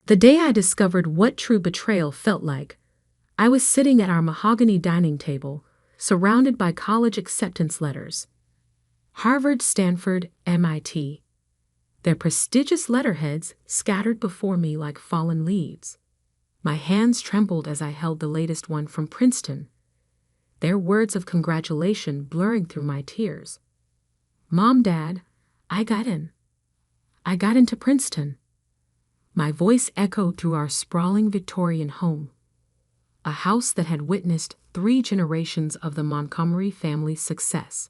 The day I discovered what true betrayal felt like, I was sitting at our mahogany dining table, surrounded by college acceptance letters. Harvard, Stanford, MIT. Their prestigious letterheads scattered before me like fallen leaves. My hands trembled as I held the latest one from Princeton, their words of congratulation blurring through my tears. Mom, Dad, I got in. I got into Princeton. My voice echoed through our sprawling Victorian home, a house that had witnessed 3 generations of the Montgomery family's success.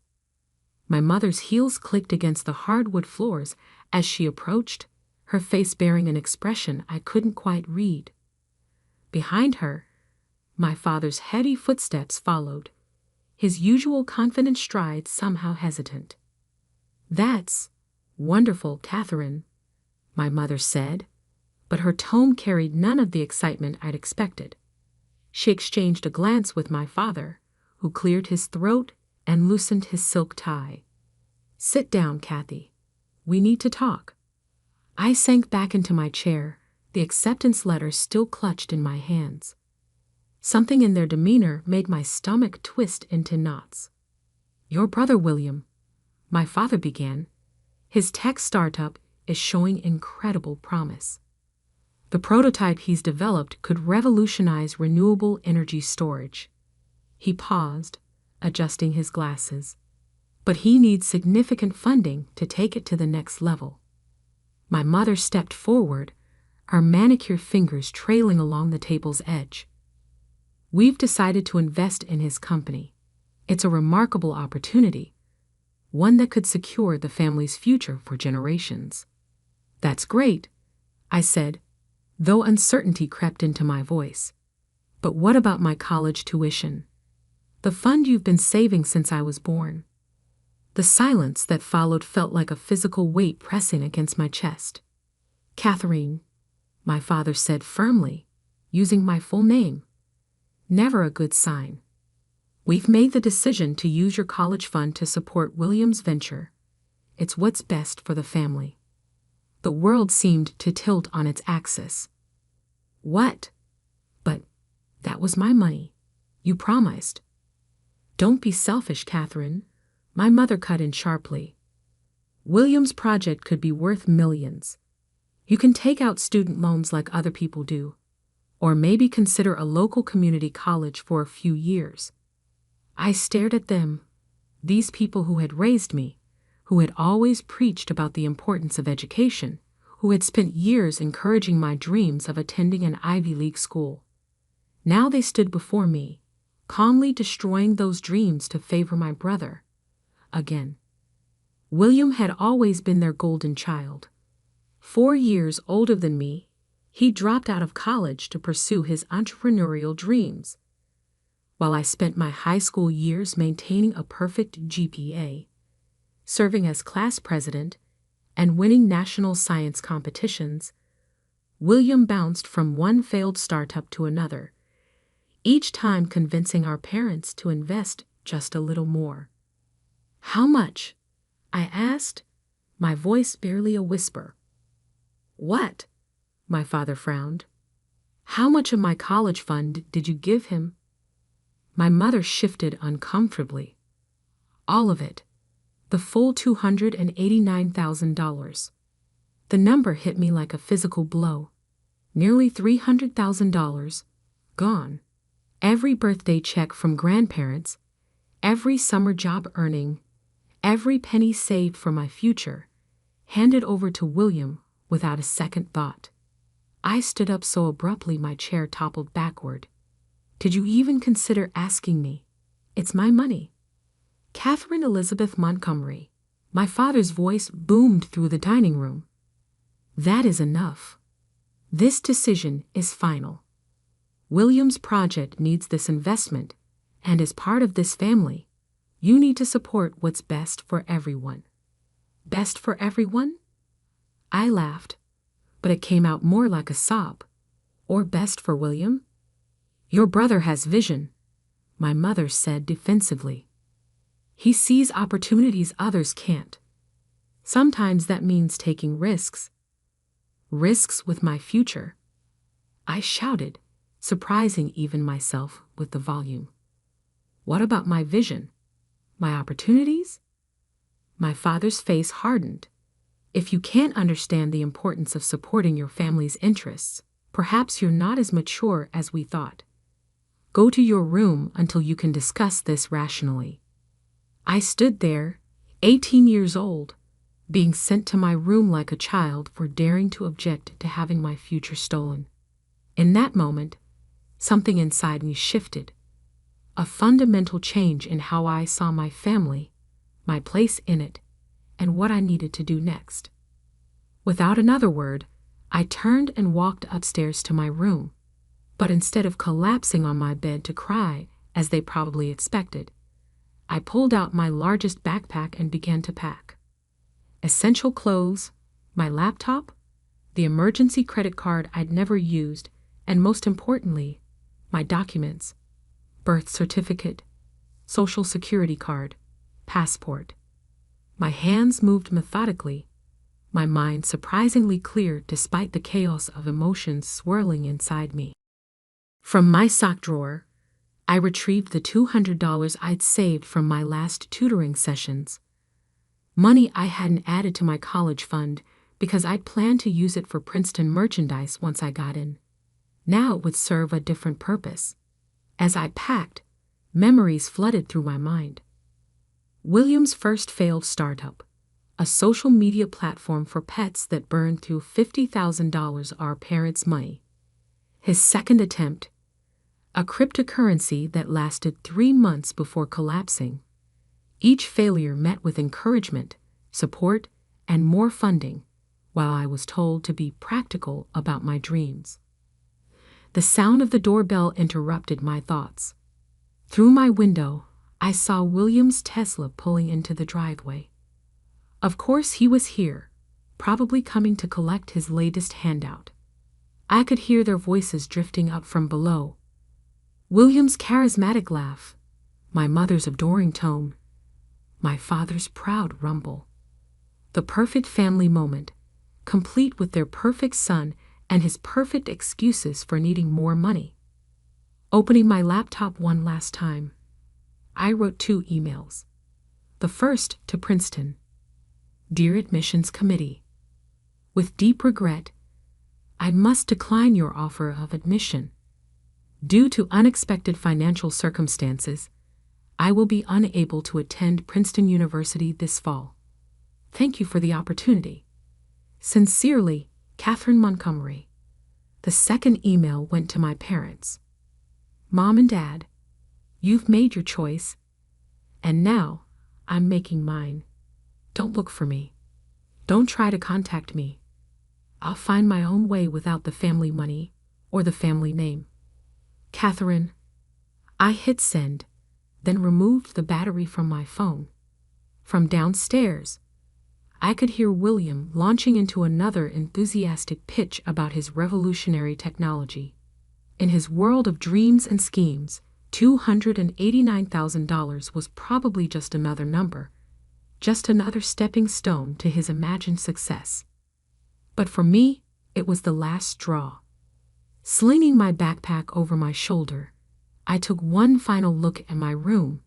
My mother's heels clicked against the hardwood floors as she approached, her face bearing an expression I couldn't quite read. Behind her, my father's heavy footsteps followed, his usual confident stride somehow hesitant. "That's wonderful, Catherine," my mother said, but her tone carried none of the excitement I'd expected. She exchanged a glance with my father, who cleared his throat and loosened his silk tie. "Sit down, Kathy. We need to talk." I sank back into my chair, the acceptance letter still clutched in my hands. Something in their demeanor made my stomach twist into knots. "Your brother William," my father began, "his tech startup is showing incredible promise. The prototype he's developed could revolutionize renewable energy storage." He paused, adjusting his glasses. "But he needs significant funding to take it to the next level." My mother stepped forward, our manicured fingers trailing along the table's edge. "We've decided to invest in his company. It's a remarkable opportunity, one that could secure the family's future for generations." "That's great," I said, though uncertainty crept into my voice. "But what about my college tuition? The fund you've been saving since I was born?" The silence that followed felt like a physical weight pressing against my chest. "Catherine," my father said firmly, using my full name. "Never a good sign. We've made the decision to use your college fund to support William's venture. It's what's best for the family." The world seemed to tilt on its axis. "What?" "But that was my money. You promised." "Don't be selfish, Catherine," my mother cut in sharply. "William's project could be worth millions. You can take out student loans like other people do, or maybe consider a local community college for a few years." I stared at them, these people who had raised me, who had always preached about the importance of education, who had spent years encouraging my dreams of attending an Ivy League school. Now they stood before me, calmly destroying those dreams to favor my brother. Again. William had always been their golden child. 4 years older than me, he dropped out of college to pursue his entrepreneurial dreams, while I spent my high school years maintaining a perfect GPA, serving as class president, and winning national science competitions. William bounced from one failed startup to another, each time convincing our parents to invest just a little more. "How much?" I asked, my voice barely a whisper. "What?" my father frowned. "How much of my college fund did you give him?" My mother shifted uncomfortably. "All of it. The full $289,000. The number hit me like a physical blow. Nearly $300,000 gone. Every birthday check from grandparents, every summer job earning, every penny saved for my future, handed over to William without a second thought." I stood up so abruptly my chair toppled backward. "Did you even consider asking me? It's my money." "Catherine Elizabeth Montgomery," my father's voice boomed through the dining room. "That is enough. This decision is final. William's project needs this investment, and as part of this family, you need to support what's best for everyone." "Best for everyone?" I laughed, but it came out more like a sob. "Or best for William?" "Your brother has vision," my mother said defensively. "He sees opportunities others can't. Sometimes that means taking risks. Risks with my future, I shouted, surprising even myself with the volume. What about my vision? My opportunities? My father's face hardened. If you can't understand the importance of supporting your family's interests, perhaps you're not as mature as we thought. Go to your room until you can discuss this rationally. I stood there, 18 years old, being sent to my room like a child for daring to object to having my future stolen. In that moment, something inside me shifted. A fundamental change in how I saw my family, my place in it, and what I needed to do next. Without another word, I turned and walked upstairs to my room. But instead of collapsing on my bed to cry, as they probably expected, I pulled out my largest backpack and began to pack. Essential clothes, my laptop, the emergency credit card I'd never used, and most importantly, my documents, birth certificate, social security card, passport. My hands moved methodically, my mind surprisingly clear despite the chaos of emotions swirling inside me. From my sock drawer, I retrieved the $200 I'd saved from my last tutoring sessions. Money I hadn't added to my college fund because I'd planned to use it for Princeton merchandise once I got in. Now it would serve a different purpose. As I packed, memories flooded through my mind. William's first failed startup, a social media platform for pets that burned through $50,000 our parents' money. His second attempt, a cryptocurrency that lasted 3 months before collapsing. Each failure met with encouragement, support, and more funding, while I was told to be practical about my dreams. The sound of the doorbell interrupted my thoughts. Through my window, I saw William's Tesla pulling into the driveway. Of course he was here, probably coming to collect his latest handout. I could hear their voices drifting up from below. William's charismatic laugh, my mother's adoring tone, my father's proud rumble. The perfect family moment, complete with their perfect son and his perfect excuses for needing more money. Opening my laptop one last time, I wrote 2 emails. The first to Princeton. Dear Admissions Committee, with deep regret, I must decline your offer of admission. Due to unexpected financial circumstances, I will be unable to attend Princeton University this fall. Thank you for the opportunity. Sincerely, Catherine Montgomery. The second email went to my parents. Mom and Dad, you've made your choice, and now I'm making mine. Don't look for me. Don't try to contact me. I'll find my own way without the family money or the family name. Catherine. I hit send, then removed the battery from my phone. From downstairs, I could hear William launching into another enthusiastic pitch about his revolutionary technology. In his world of dreams and schemes, $289,000 was probably just another number, just another stepping stone to his imagined success. But for me, it was the last straw. Slinging my backpack over my shoulder, I took one final look at my room,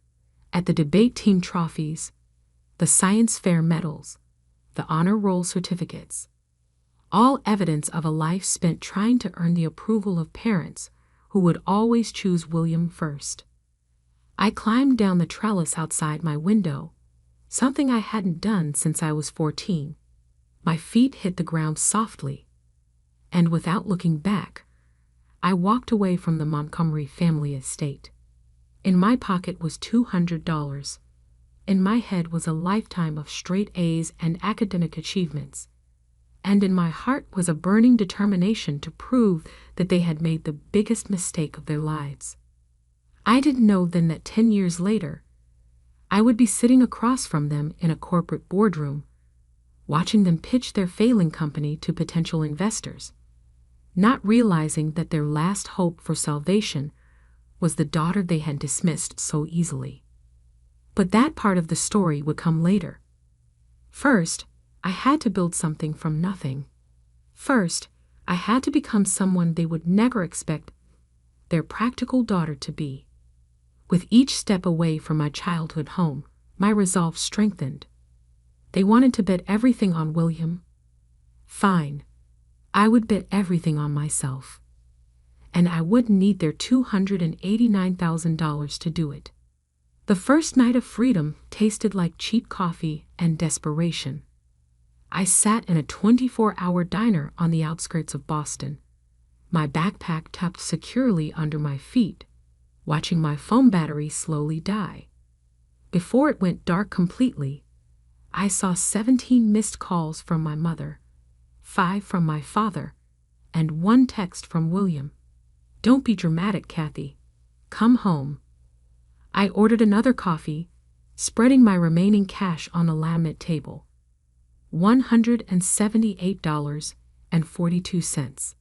at the debate team trophies, the science fair medals, the honor roll certificates, all evidence of a life spent trying to earn the approval of parents who would always choose William first. I climbed down the trellis outside my window, something I hadn't done since I was 14. My feet hit the ground softly, and without looking back, I walked away from the Montgomery family estate. In my pocket was $200. In my head was a lifetime of straight A's and academic achievements. And in my heart was a burning determination to prove that they had made the biggest mistake of their lives. I didn't know then that 10 years later, I would be sitting across from them in a corporate boardroom, watching them pitch their failing company to potential investors, not realizing that their last hope for salvation was the daughter they had dismissed so easily. But that part of the story would come later. First, I had to build something from nothing. First, I had to become someone they would never expect their practical daughter to be. With each step away from my childhood home, my resolve strengthened. They wanted to bet everything on William. Fine. I would bet everything on myself. And I wouldn't need their $289,000 to do it. The first night of freedom tasted like cheap coffee and desperation. I sat in a 24-hour diner on the outskirts of Boston, my backpack tucked securely under my feet, watching my phone battery slowly die. Before it went dark completely, I saw 17 missed calls from my mother, 5 from my father, and 1 text from William. "Don't be dramatic, Kathy. Come home." I ordered another coffee, spreading my remaining cash on the laminate table. $178.42.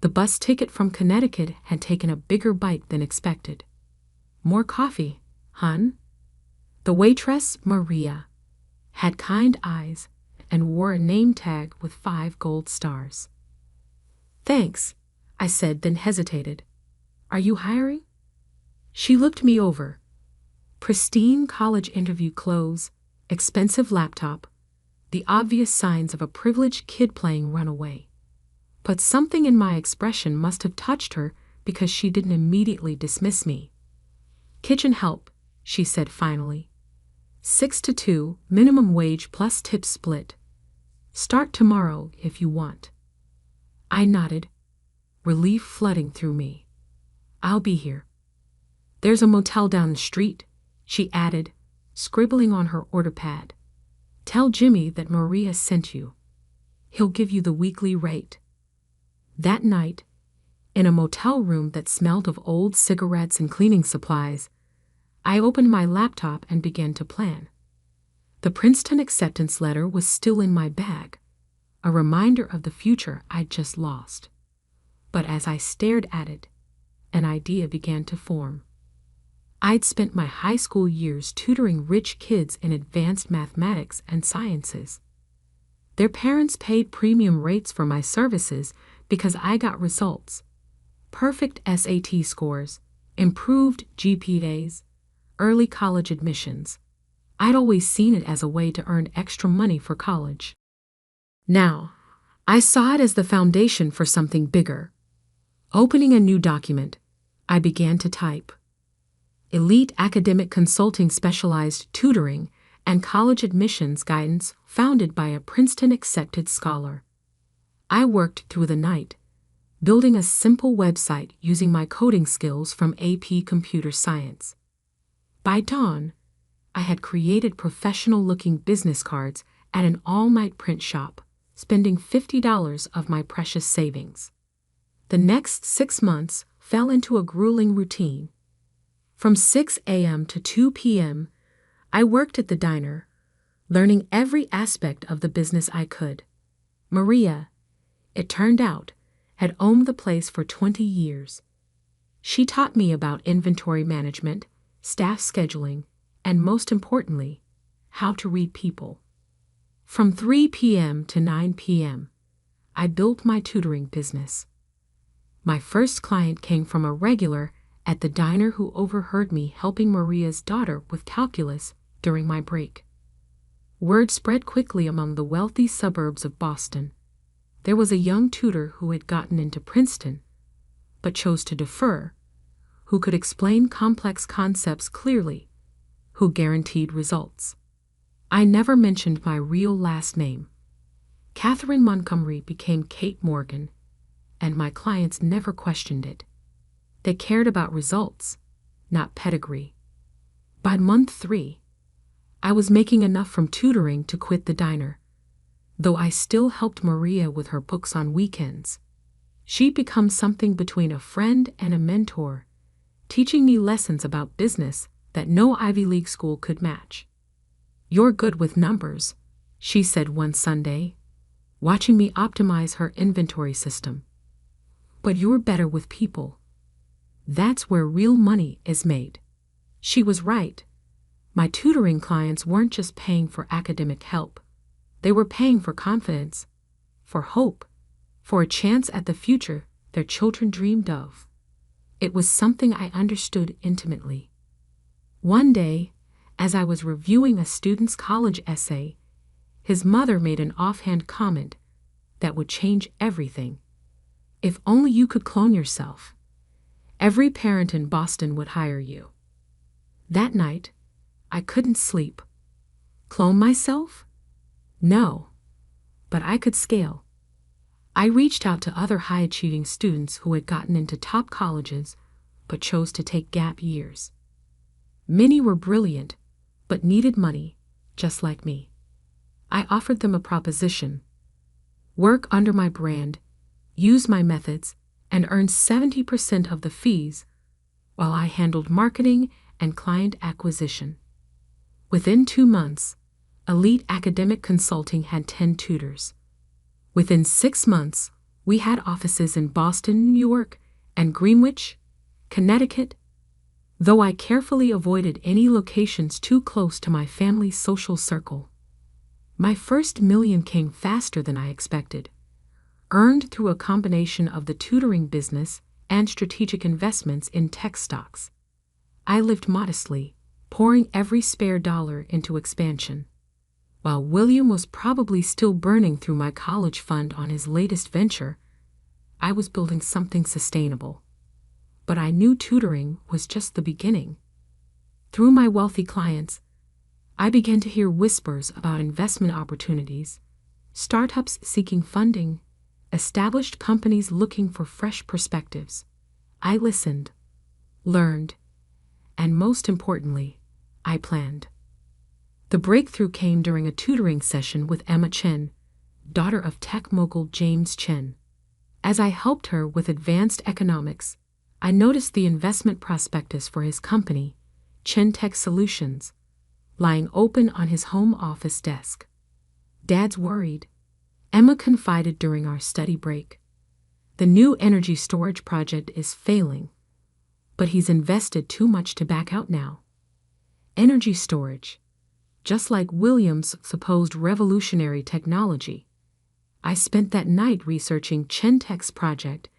The bus ticket from Connecticut had taken a bigger bite than expected. "More coffee, hun?" The waitress, Maria, had kind eyes and wore a name tag with 5 gold stars. "Thanks," I said, then hesitated. "Are you hiring?" She looked me over. Pristine college interview clothes, expensive laptop, the obvious signs of a privileged kid playing runaway. But something in my expression must have touched her because she didn't immediately dismiss me. "Kitchen help," she said finally. 6 to 2, minimum wage plus tip split. "Start tomorrow if you want." I nodded, relief flooding through me. "I'll be here." "There's a motel down the street," she added, scribbling on her order pad. "Tell Jimmy that Maria sent you. He'll give you the weekly rate." That night, in a motel room that smelled of old cigarettes and cleaning supplies, I opened my laptop and began to plan. The Princeton acceptance letter was still in my bag, a reminder of the future I'd just lost. But as I stared at it, an idea began to form. I'd spent my high school years tutoring rich kids in advanced mathematics and sciences. Their parents paid premium rates for my services because I got results: perfect SAT scores, improved GPAs, early college admissions. I'd always seen it as a way to earn extra money for college. Now, I saw it as the foundation for something bigger. Opening a new document, I began to type: Elite Academic Consulting Specialized Tutoring and College Admissions Guidance founded by a Princeton-accepted scholar. I worked through the night, building a simple website using my coding skills from AP Computer Science. By dawn, I had created professional-looking business cards at an all-night print shop, spending $50 of my precious savings. The next 6 months fell into a grueling routine. From 6 a.m. to 2 p.m., I worked at the diner, learning every aspect of the business I could. Maria, it turned out, had owned the place for 20 years. She taught me about inventory management, staff scheduling, and most importantly, how to read people. From 3 p.m. to 9 p.m., I built my tutoring business. My first client came from a regular at the diner who overheard me helping Maria's daughter with calculus during my break. Word spread quickly among the wealthy suburbs of Boston. There was a young tutor who had gotten into Princeton, but chose to defer, who could explain complex concepts clearly, who guaranteed results. I never mentioned my real last name. Catherine Montgomery became Kate Morgan, and my clients never questioned it. They cared about results, not pedigree. By month 3, I was making enough from tutoring to quit the diner, though I still helped Maria with her books on weekends. She'd become something between a friend and a mentor, teaching me lessons about business that no Ivy League school could match. "You're good with numbers," she said one Sunday, watching me optimize her inventory system. "But you're better with people. That's where real money is made." She was right. My tutoring clients weren't just paying for academic help. They were paying for confidence, for hope, for a chance at the future their children dreamed of. It was something I understood intimately. One day, as I was reviewing a student's college essay, his mother made an offhand comment that would change everything. If only you could clone yourself. Every parent in Boston would hire you. That night, I couldn't sleep. Clone myself? No, but I could scale. I reached out to other high-achieving students who had gotten into top colleges but chose to take gap years. Many were brilliant, but needed money, just like me. I offered them a proposition: work under my brand, use my methods, and earn 70% of the fees while I handled marketing and client acquisition. Within 2 months, Elite Academic Consulting had 10 tutors. Within 6 months, we had offices in Boston, New York, and Greenwich, Connecticut, though I carefully avoided any locations too close to my family's social circle. My first million came faster than I expected, earned through a combination of the tutoring business and strategic investments in tech stocks. I lived modestly, pouring every spare dollar into expansion. While William was probably still burning through my college fund on his latest venture, I was building something sustainable. But I knew tutoring was just the beginning. Through my wealthy clients, I began to hear whispers about investment opportunities, startups seeking funding, established companies looking for fresh perspectives. I listened, learned, and most importantly, I planned. The breakthrough came during a tutoring session with Emma Chen, daughter of tech mogul James Chen. As I helped her with advanced economics, I noticed the investment prospectus for his company, Chen Tech Solutions, lying open on his home office desk. "Dad's worried," Emma confided during our study break. "The new energy storage project is failing, but he's invested too much to back out now." Energy storage, just like William's supposed revolutionary technology. I spent that night researching Chen Tech's project,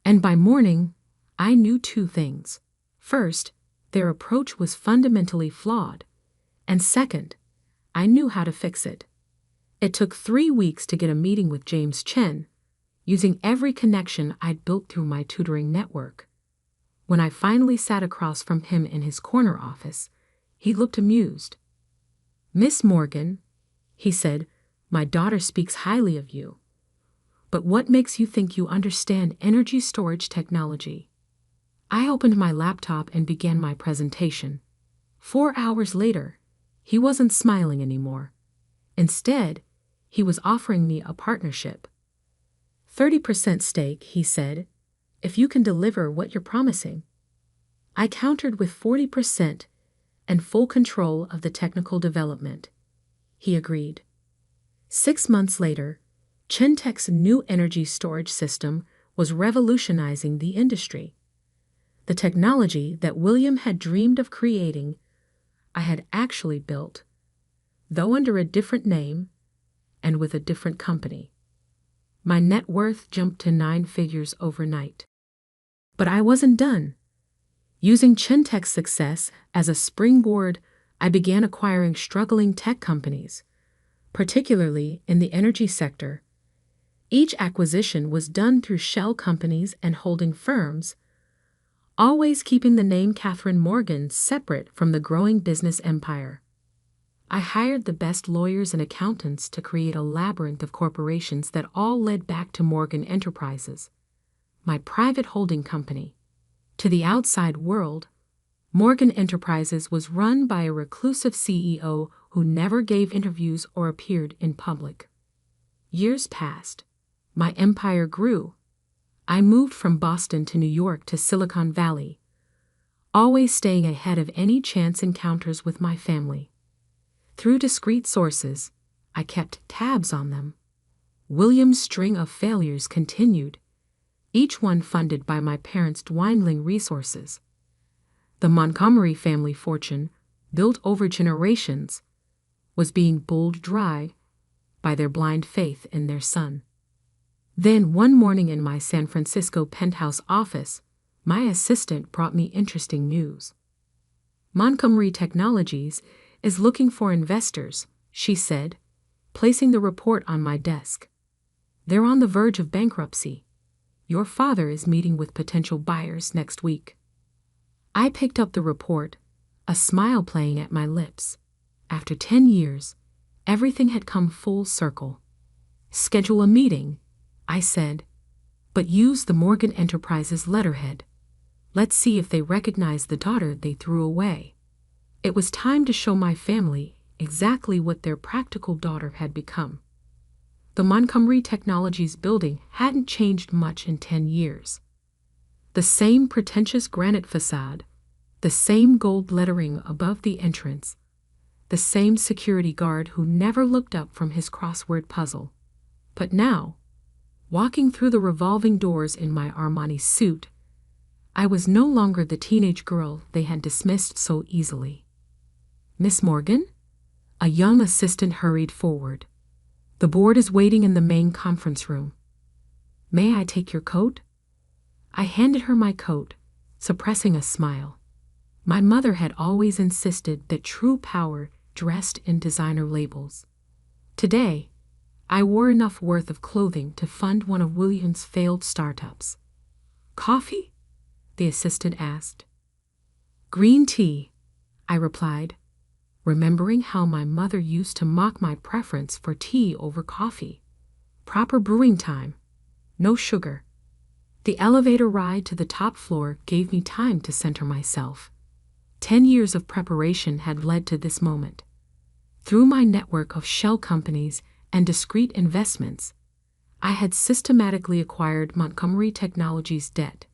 and by morning, I knew 2 things. First, their approach was fundamentally flawed, and second, I knew how to fix it. It took 3 weeks to get a meeting with James Chen, using every connection I'd built through my tutoring network. When I finally sat across from him in his corner office, he looked amused. "Miss Morgan," he said, "my daughter speaks highly of you. But what makes you think you understand energy storage technology?" I opened my laptop and began my presentation. 4 hours later, he wasn't smiling anymore. Instead, he was offering me a partnership. 30% stake, he said, if you can deliver what you're promising. I countered with 40% and full control of the technical development. He agreed. 6 months later, Chen Tech's new energy storage system was revolutionizing the industry. The technology that William had dreamed of creating, I had actually built, though under a different name and with a different company. My net worth jumped to 9 figures overnight. But I wasn't done. Using Chen Tech's success as a springboard, I began acquiring struggling tech companies, particularly in the energy sector. Each acquisition was done through shell companies and holding firms, always keeping the name Catherine Morgan separate from the growing business empire. I hired the best lawyers and accountants to create a labyrinth of corporations that all led back to Morgan Enterprises, my private holding company. To the outside world, Morgan Enterprises was run by a reclusive CEO who never gave interviews or appeared in public. Years passed. My empire grew. I moved from Boston to New York to Silicon Valley, always staying ahead of any chance encounters with my family. Through discreet sources, I kept tabs on them. William's string of failures continued, each one funded by my parents' dwindling resources. The Montgomery family fortune, built over generations, was being bulled dry by their blind faith in their son. Then one morning in my San Francisco penthouse office, my assistant brought me interesting news. Montgomery Technologies is looking for investors, she said, placing the report on my desk. They're on the verge of bankruptcy. Your father is meeting with potential buyers next week. I picked up the report, a smile playing at my lips. After 10 years, everything had come full circle. Schedule a meeting, I said, but use the Morgan Enterprises letterhead. Let's see if they recognize the daughter they threw away. It was time to show my family exactly what their practical daughter had become. The Montgomery Technologies building hadn't changed much in 10 years. The same pretentious granite facade, the same gold lettering above the entrance, the same security guard who never looked up from his crossword puzzle. But now, walking through the revolving doors in my Armani suit, I was no longer the teenage girl they had dismissed so easily. Miss Morgan? A young assistant hurried forward. The board is waiting in the main conference room. May I take your coat? I handed her my coat, suppressing a smile. My mother had always insisted that true power dressed in designer labels. Today, I wore enough worth of clothing to fund one of William's failed startups. Coffee? The assistant asked. Green tea, I replied, remembering how my mother used to mock my preference for tea over coffee. Proper brewing time, no sugar. The elevator ride to the top floor gave me time to center myself. 10 years of preparation had led to this moment. Through my network of shell companies and discrete investments, I had systematically acquired Montgomery Technologies' debt,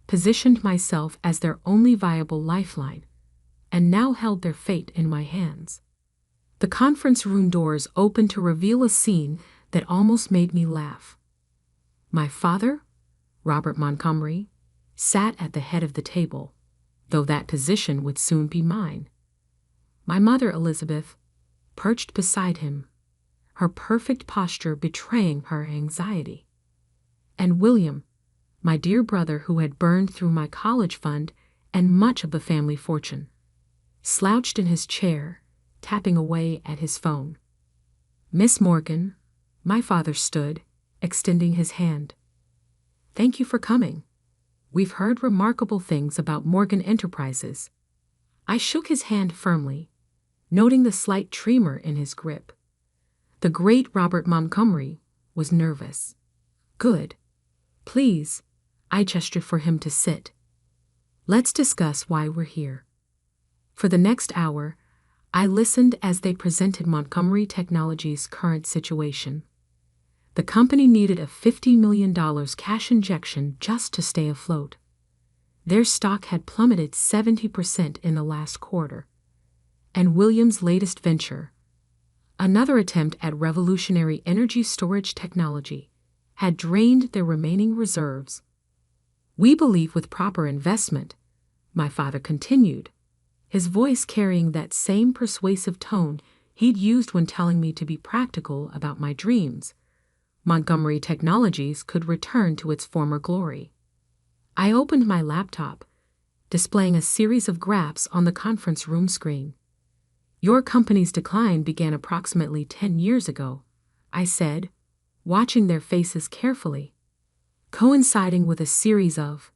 positioned myself as their only viable lifeline, and now held their fate in my hands. The conference room doors opened to reveal a scene that almost made me laugh. My father, Robert Montgomery, sat at the head of the table, though that position would soon be mine. My mother, Elizabeth, perched beside him, her perfect posture betraying her anxiety. And William, my dear brother who had burned through my college fund and much of the family fortune, slouched in his chair, tapping away at his phone. Miss Morgan, my father stood, extending his hand. Thank you for coming. We've heard remarkable things about Morgan Enterprises. I shook his hand firmly, noting the slight tremor in his grip. The great Robert Montgomery was nervous. Good. Please, I gestured for him to sit. Let's discuss why we're here. For the next hour, I listened as they presented Montgomery Technologies' current situation. The company needed a $50 million cash injection just to stay afloat. Their stock had plummeted 70% in the last quarter. And William's latest venture, another attempt at revolutionary energy storage technology, had drained their remaining reserves. We believe with proper investment, my father continued, his voice carrying that same persuasive tone he'd used when telling me to be practical about my dreams, Montgomery Technologies could return to its former glory. I opened my laptop, displaying a series of graphs on the conference room screen. Your company's decline began approximately 10 years ago, I said, watching their faces carefully, coinciding with a series of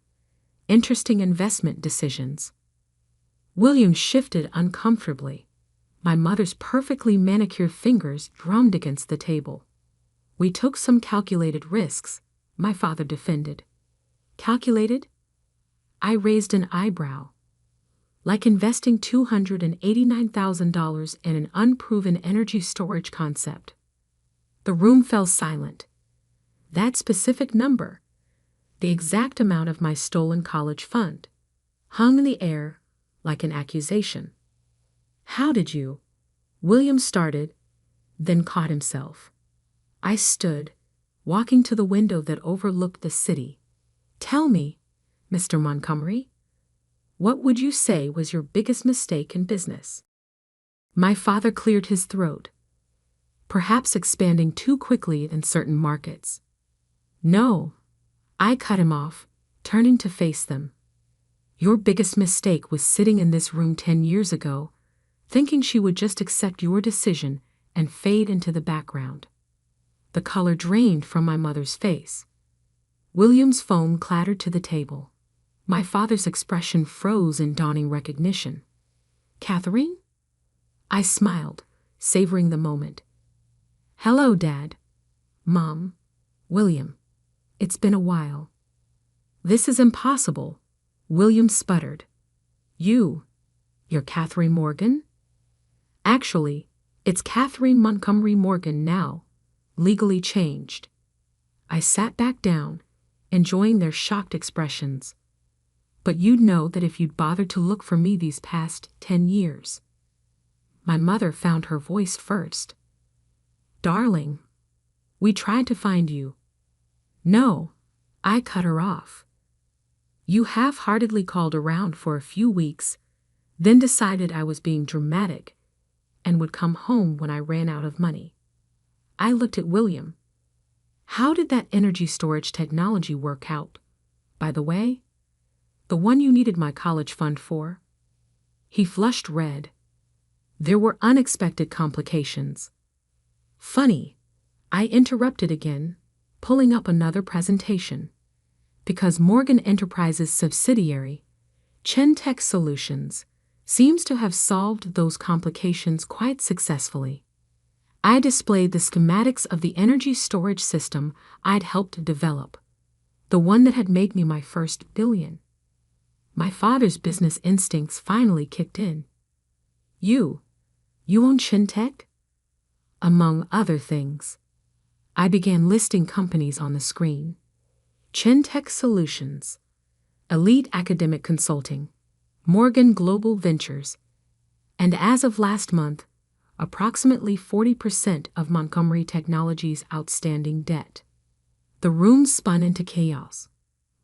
interesting investment decisions. William shifted uncomfortably. My mother's perfectly manicured fingers drummed against the table. We took some calculated risks, my father defended. Calculated? I raised an eyebrow. Like investing $289,000 in an unproven energy storage concept. The room fell silent. That specific number, the exact amount of my stolen college fund, hung in the air like an accusation. How did you? William started, then caught himself. I stood, walking to the window that overlooked the city. Tell me, Mr. Montgomery, what would you say was your biggest mistake in business? My father cleared his throat. Perhaps expanding too quickly in certain markets. No, I cut him off, turning to face them. Your biggest mistake was sitting in this room 10 years ago, thinking she would just accept your decision and fade into the background. The color drained from my mother's face. William's phone clattered to the table. My father's expression froze in dawning recognition. Catherine? I smiled, savoring the moment. Hello, Dad. Mom. William. It's been a while. This is impossible, William sputtered. You're Catherine Morgan? Actually, it's Catherine Montgomery Morgan now, legally changed. I sat back down, enjoying their shocked expressions. But you'd know that if you'd bothered to look for me these past 10 years. My mother found her voice first. Darling, we tried to find you. No, I cut her off. You half-heartedly called around for a few weeks, then decided I was being dramatic and would come home when I ran out of money. I looked at William. How did that energy storage technology work out, by the way? The one you needed my college fund for? He flushed red. There were unexpected complications. Funny, I interrupted again, pulling up another presentation. Because Morgan Enterprises' subsidiary, Chentech Solutions, seems to have solved those complications quite successfully. I displayed the schematics of the energy storage system I'd helped develop, the one that had made me my first billion. My father's business instincts finally kicked in. You own Chentech? Among other things. I began listing companies on the screen. Chentech Solutions, Elite Academic Consulting, Morgan Global Ventures, and as of last month, approximately 40% of Montgomery Technology's outstanding debt. The room spun into chaos.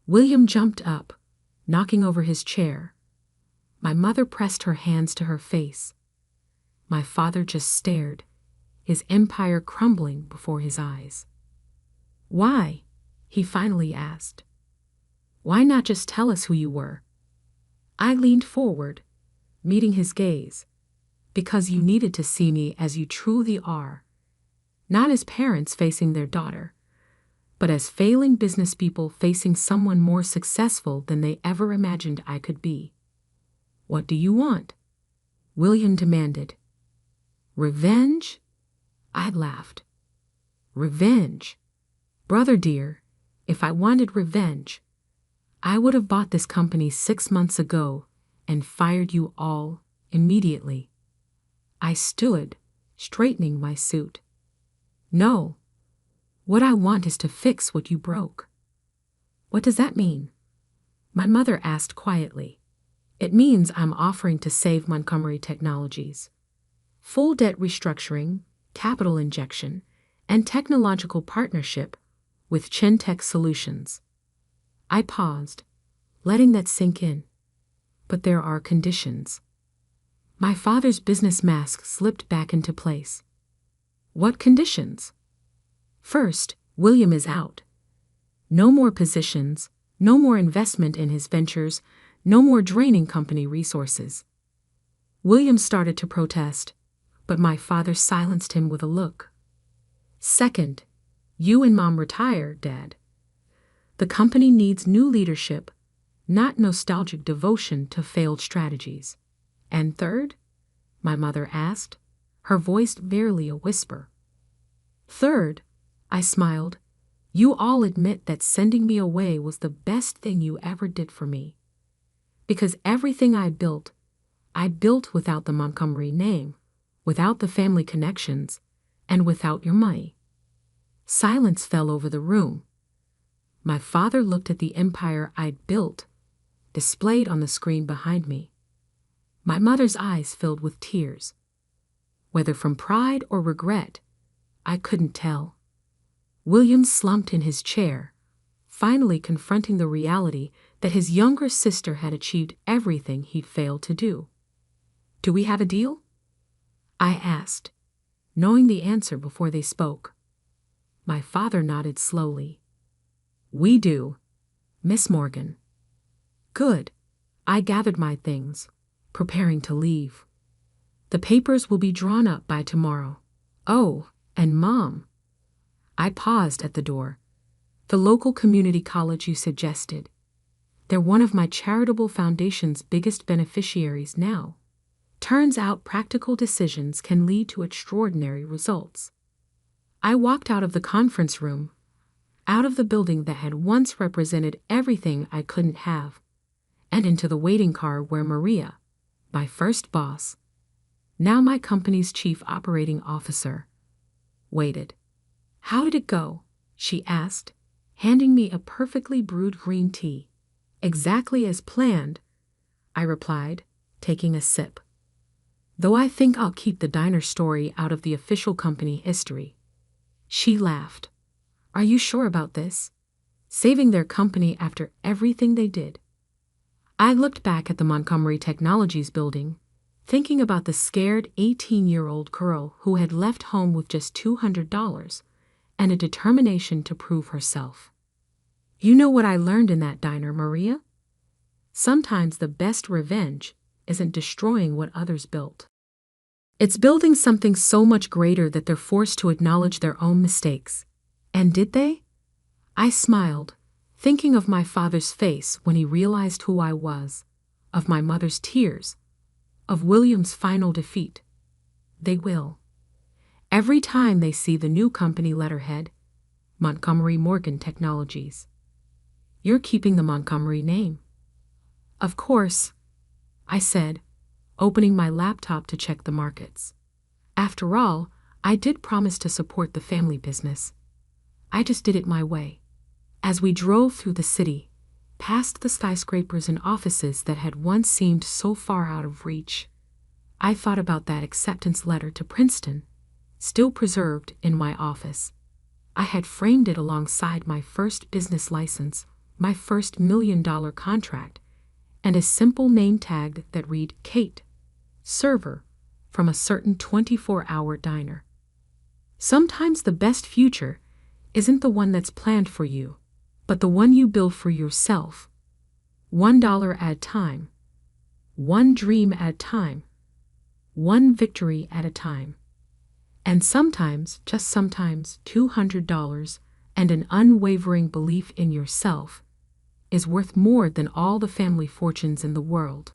William jumped up, knocking over his chair. My mother pressed her hands to her face. My father just stared, his empire crumbling before his eyes. Why? He finally asked. Why not just tell us who you were? I leaned forward, meeting his gaze. Because you needed to see me as you truly are. Not as parents facing their daughter, but as failing business people facing someone more successful than they ever imagined I could be. What do you want? William demanded. Revenge? I laughed. Revenge? Brother dear, if I wanted revenge, I would have bought this company 6 months ago and fired you all immediately. I stood, straightening my suit. No. What I want is to fix what you broke. What does that mean? My mother asked quietly. It means I'm offering to save Montgomery Technologies. Full debt restructuring, capital injection, and technological partnership with Chentech Solutions. I paused, letting that sink in. But there are conditions. My father's business mask slipped back into place. What conditions? First, William is out. No more positions, no more investment in his ventures, no more draining company resources. William started to protest, but my father silenced him with a look. Second, you and Mom retire, Dad. The company needs new leadership, not nostalgic devotion to failed strategies. And third? My mother asked, her voice barely a whisper. Third, I smiled, you all admit that sending me away was the best thing you ever did for me. Because everything I built without the Montgomery name, without the family connections, and without your money. Silence fell over the room. My father looked at the empire I'd built, displayed on the screen behind me. My mother's eyes filled with tears. Whether from pride or regret, I couldn't tell. William slumped in his chair, finally confronting the reality that his younger sister had achieved everything he'd failed to do. Do we have a deal? I asked, knowing the answer before they spoke. My father nodded slowly. We do, Miss Morgan. Good. I gathered my things, preparing to leave. The papers will be drawn up by tomorrow. Oh, and Mom. I paused at the door. The local community college you suggested. They're one of my charitable foundation's biggest beneficiaries now. Turns out practical decisions can lead to extraordinary results. I walked out of the conference room, out of the building that had once represented everything I couldn't have, and into the waiting car where Maria, my first boss, now my company's chief operating officer, waited. How did it go? She asked, handing me a perfectly brewed green tea. Exactly as planned, I replied, taking a sip. Though I think I'll keep the diner story out of the official company history. She laughed. Are you sure about this? Saving their company after everything they did. I looked back at the Montgomery Technologies building, thinking about the scared 18-year-old girl who had left home with just $200 and a determination to prove herself. You know what I learned in that diner, Maria? Sometimes the best revenge isn't destroying what others built. It's building something so much greater that they're forced to acknowledge their own mistakes. And did they? I smiled, thinking of my father's face when he realized who I was, of my mother's tears, of William's final defeat. They will. Every time they see the new company letterhead, Montgomery Morgan Technologies. You're keeping the Montgomery name. Of course, I said, opening my laptop to check the markets. After all, I did promise to support the family business. I just did it my way. As we drove through the city, past the skyscrapers and offices that had once seemed so far out of reach, I thought about that acceptance letter to Princeton, still preserved in my office. I had framed it alongside my first business license, my first $1 million contract, and a simple name tag that read Kate, server, from a certain 24-hour diner. Sometimes the best future isn't the one that's planned for you, but the one you build for yourself. $1 at a time. One dream at a time. One victory at a time. And sometimes, just sometimes, $200 and an unwavering belief in yourself is worth more than all the family fortunes in the world.